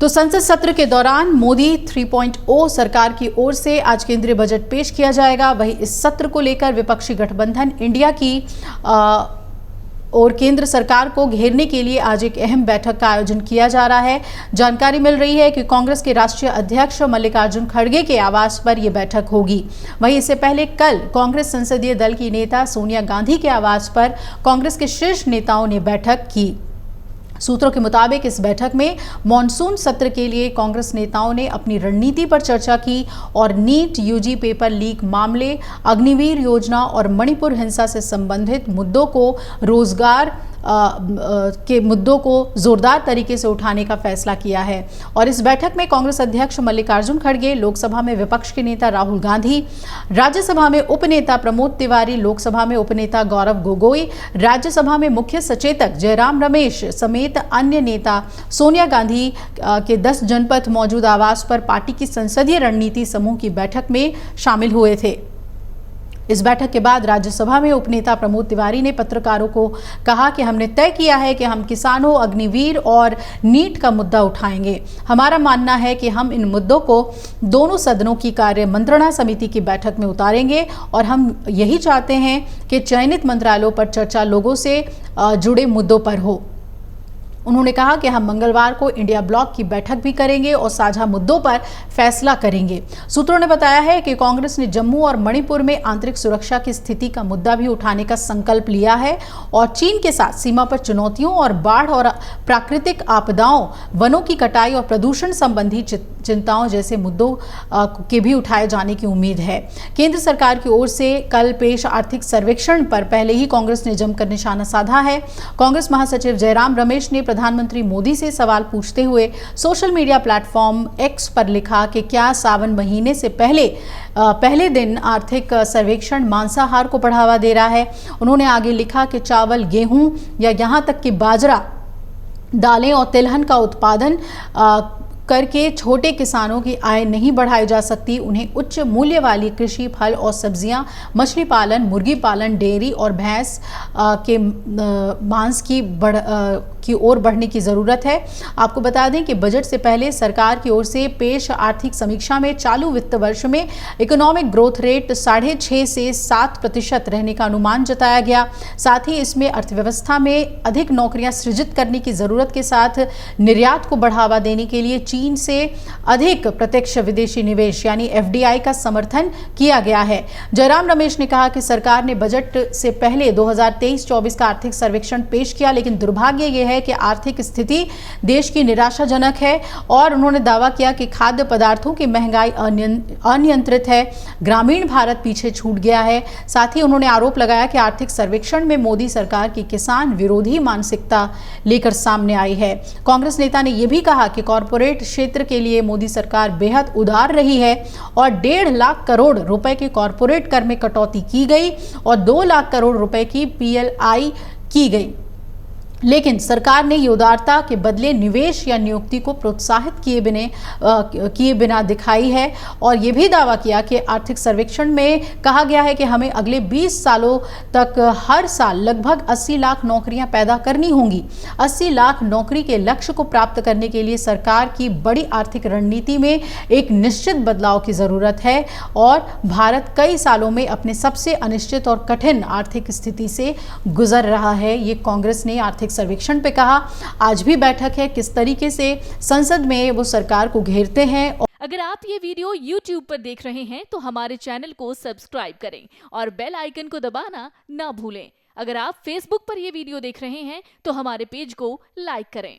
तो संसद सत्र के दौरान मोदी 3.0 सरकार की ओर से आज केंद्रीय बजट पेश किया जाएगा। वहीं इस सत्र को लेकर विपक्षी गठबंधन इंडिया की और केंद्र सरकार को घेरने के लिए आज एक अहम बैठक का आयोजन किया जा रहा है। जानकारी मिल रही है कि कांग्रेस के राष्ट्रीय अध्यक्ष मल्लिकार्जुन खड़गे के आवास पर यह बैठक होगी। वहीं इससे पहले कल कांग्रेस संसदीय दल की नेता सोनिया गांधी के आवास पर कांग्रेस के शीर्ष नेताओं ने बैठक की। सूत्रों के मुताबिक इस बैठक में मॉनसून सत्र के लिए कांग्रेस नेताओं ने अपनी रणनीति पर चर्चा की और नीट, यूजी पेपर लीक मामले, अग्निवीर योजना और मणिपुर हिंसा से संबंधित मुद्दों को रोजगार के मुद्दों को जोरदार तरीके से उठाने का फैसला किया है। और इस बैठक में कांग्रेस अध्यक्ष मल्लिकार्जुन खड़गे, लोकसभा में विपक्ष के नेता राहुल गांधी, राज्यसभा में उपनेता प्रमोद तिवारी, लोकसभा में उपनेता गौरव गोगोई, राज्यसभा में मुख्य सचेतक जयराम रमेश समेत अन्य नेता सोनिया गांधी के 10 जनपद मौजूद आवास पर पार्टी की संसदीय रणनीति समूह की बैठक में शामिल हुए थे। इस बैठक के बाद राज्यसभा में उपनेता प्रमोद तिवारी ने पत्रकारों को कहा कि हमने तय किया है कि हम किसानों, अग्निवीर और नीट का मुद्दा उठाएंगे। हमारा मानना है कि हम इन मुद्दों को दोनों सदनों की कार्य मंत्रणा समिति की बैठक में उतारेंगे और हम यही चाहते हैं कि चयनित मंत्रालयों पर चर्चा लोगों से जुड़े मुद्दों पर हो। उन्होंने कहा कि हम मंगलवार को इंडिया ब्लॉक की बैठक भी करेंगे और साझा मुद्दों पर फैसला करेंगे। सूत्रों ने बताया है कि कांग्रेस ने जम्मू और मणिपुर में आंतरिक सुरक्षा की स्थिति का मुद्दा भी उठाने का संकल्प लिया है और चीन के साथ सीमा पर चुनौतियों और बाढ़ और प्राकृतिक आपदाओं, वनों की कटाई और प्रदूषण संबंधी चिंताओं जैसे मुद्दों के भी उठाए जाने की उम्मीद है। केंद्र सरकार की ओर से कल पेश आर्थिक सर्वेक्षण पर पहले ही कांग्रेस ने जमकर निशाना साधा है। कांग्रेस महासचिव जयराम रमेश ने प्रधानमंत्री मोदी से सवाल पूछते हुए सोशल मीडिया प्लेटफॉर्म एक्स पर लिखा कि क्या सावन महीने से पहले दिन आर्थिक सर्वेक्षण मांसाहार को बढ़ावा दे रहा है। उन्होंने आगे लिखा कि चावल, गेहूं या यहां तक कि बाजरा, दालें और तिलहन का उत्पादन करके छोटे किसानों की आय नहीं बढ़ाई जा सकती। उन्हें उच्च मूल्य वाली कृषि, फल और सब्जियां, मछली पालन, मुर्गी पालन, डेयरी और भैंस के मांस की ओर बढ़ने की ज़रूरत है। आपको बता दें कि बजट से पहले सरकार की ओर से पेश आर्थिक समीक्षा में चालू वित्त वर्ष में इकोनॉमिक ग्रोथ रेट 6.5 से 7% रहने का अनुमान जताया गया। साथ ही इसमें अर्थव्यवस्था में अधिक नौकरियां सृजित करने की ज़रूरत के साथ निर्यात को बढ़ावा देने के लिए चीन से अधिक प्रत्यक्ष विदेशी निवेश यानी FDI का समर्थन किया गया है। जयराम रमेश ने कहा कि सरकार ने बजट से पहले 2023-24 का आर्थिक सर्वेक्षण पेश किया, लेकिन दुर्भाग्य यह है कि आर्थिक स्थिति देश की निराशाजनक है और उन्होंने दावा किया कि खाद्य पदार्थों की महंगाई अनियंत्रित है, ग्रामीण भारत पीछे छूट गया है। साथ ही उन्होंने आरोप लगाया कि आर्थिक सर्वेक्षण में मोदी सरकार की किसान विरोधी मानसिकता लेकर सामने आई है। कांग्रेस नेता ने यह भी कहा कि कॉरपोरेट क्षेत्र के लिए मोदी सरकार बेहद उदार रही है और 1.5 लाख करोड़ रुपए के कॉरपोरेट कर में कटौती की गई और 2 लाख करोड़ रुपए की PLI की गई, लेकिन सरकार ने ये उदारता के बदले निवेश या नियुक्ति को प्रोत्साहित किए बिना दिखाई है। और ये भी दावा किया कि आर्थिक सर्वेक्षण में कहा गया है कि हमें अगले 20 सालों तक हर साल लगभग 80 लाख नौकरियां पैदा करनी होंगी। 80 लाख नौकरी के लक्ष्य को प्राप्त करने के लिए सरकार की बड़ी आर्थिक रणनीति में एक निश्चित बदलाव की जरूरत है और भारत कई सालों में अपने सबसे अनिश्चित और कठिन आर्थिक स्थिति से गुजर रहा है। ये कांग्रेस ने आर्थिक सर्वेक्षण पे कहा। आज भी बैठक है किस तरीके से संसद में वो सरकार को घेरते हैं। अगर आप ये वीडियो YouTube पर देख रहे हैं तो हमारे चैनल को सब्सक्राइब करें और बेल आइकन को दबाना ना भूलें। अगर आप Facebook पर ये वीडियो देख रहे हैं तो हमारे पेज को लाइक करें।